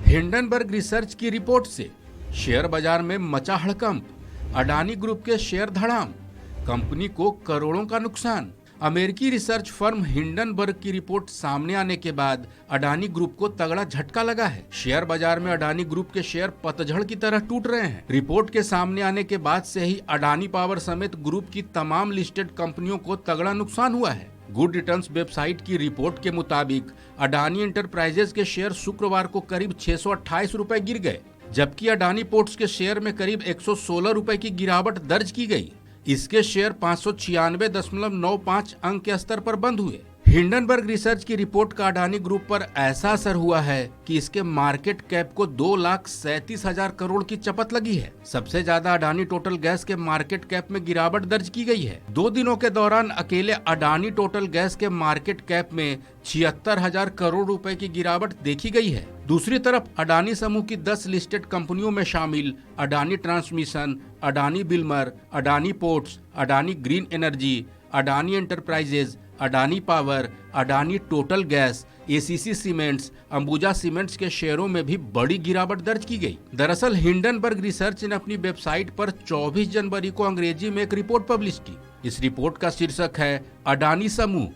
Hindenburg research की report से share बाजार में मचा हड़कंप, अडानी ग्रुप के शेयर धड़ाम, कंपनी को करोड़ों का नुकसान। अमेरिकी रिसर्च फर्म हिंडनबर्ग की रिपोर्ट सामने आने के बाद अडानी ग्रुप को तगड़ा झटका लगा है। शेयर बाजार में अडानी ग्रुप के शेयर पतझड़ की तरह टूट रहे हैं। रिपोर्ट के सामने आने के बाद से ही अडानी पावर समेत ग्रुप की तमाम लिस्टेड कंपनियों को तगड़ा नुकसान हुआ है। गुड रिटर्न्स वेबसाइट की रिपोर्ट के मुताबिक अडानी एंटरप्राइजेज के शेयर शुक्रवार को करीब 628 रुपए गिर गए, जबकि अडानी पोर्ट्स के शेयर में करीब 116 रुपए की गिरावट दर्ज की गई। इसके शेयर 596.95 अंक के स्तर पर बंद हुए। हिंडनबर्ग रिसर्च की रिपोर्ट का अडानी ग्रुप पर ऐसा असर हुआ है कि इसके मार्केट कैप को 2,37,000 करोड़ की चपत लगी है। सबसे ज्यादा अडानी टोटल गैस के मार्केट कैप में गिरावट दर्ज की गई है। 2 दिनों के दौरान अकेले अडानी टोटल गैस के मार्केट कैप में 76,000 करोड़ रुपए की गिरावट देखी गई है। दूसरी तरफ अडानी समूह की 10 लिस्टेड कंपनियों में शामिल Adani Transmission, Adani Wilmar, Adani Ports, Adani Green Energy, Adani Enterprises, Adani Power, Adani Total Gas, ACC Cements, Ambuja Cements के शेयरों में भी बड़ी गिरावट दर्ज की गई। दरअसल हिंडनबर्ग रिसर्च ने अपनी वेबसाइट पर 24 जनवरी को अंग्रेजी में एक रिपोर्ट पब्लिश की। इस रिपोर्ट का शीर्षक है अडानी समूह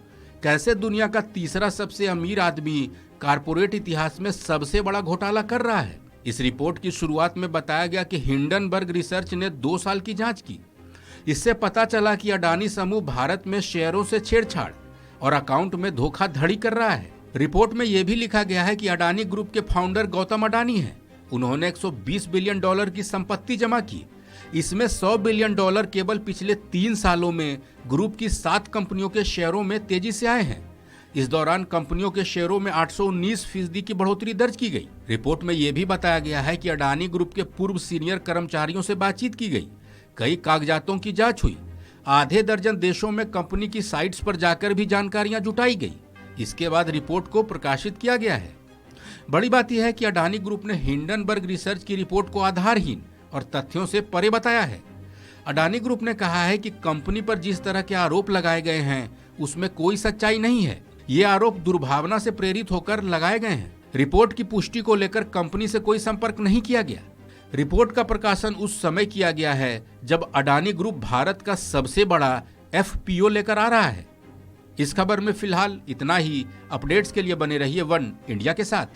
कैसे दुनिया का तीसरा सबसे अमीर आदमी कारपोरेट इतिहास में सबसे बड़ा घोटाला कर रहा है। इस रिपोर्ट की शुरुआत में बताया गया कि हिंडनबर्ग रिसर्च ने 2 साल की जांच की। इससे पता चला कि अडानी समूह भारत में शेयरों से छेड़छाड़ और अकाउंट में धोखाधड़ी कर रहा है। रिपोर्ट में यह भी लिखा गया है कि अडानी ग्रुप के फाउंडर गौतम अडानी हैं। उन्होंने 120 बिलियन डॉलर की संपत्ति जमा की। इसमें 100 बिलियन डॉलर केवल पिछले 3 सालों में ग्रुप की 7 कंपनियों के शेयरों में तेजी से आए हैं। इस दौरान कंपनियों के शेयरों में 819% की बढ़ोतरी दर्ज की गई। रिपोर्ट में यह भी बताया गया है कि अडानी ग्रुप के पूर्व सीनियर कर्मचारियों से बातचीत की गई। कई कागजातों की जांच हुई। आधे दर्जन देशों में कंपनी की साइट्स पर जाकर भी जानकारियां जुटाई गई। इसके बाद रिपोर्ट को प्रकाशित किया गया है। बड़ी बात यह है कि अडानी ग्रुप ने हिंडनबर्ग रिसर्च की रिपोर्ट को आधारहीन और तथ्यों से परे बताया है। अडानी ग्रुप ने कहा है कि कंपनी पर जिस तरह के आरोप लगाए गए हैं उसमें कोई सच्चाई नहीं है। ये आरोप दुर्भावना से प्रेरित होकर लगाए गए हैं। रिपोर्ट की पुष्टि को लेकर कंपनी से कोई संपर्क नहीं किया गया। रिपोर्ट का प्रकाशन उस समय किया गया है जब अडानी ग्रुप भारत का सबसे बड़ा एफपीओ लेकर आ रहा है। इस खबर में फिलहाल इतना ही। अपडेट्स के लिए बने रहिए वन इंडिया के साथ।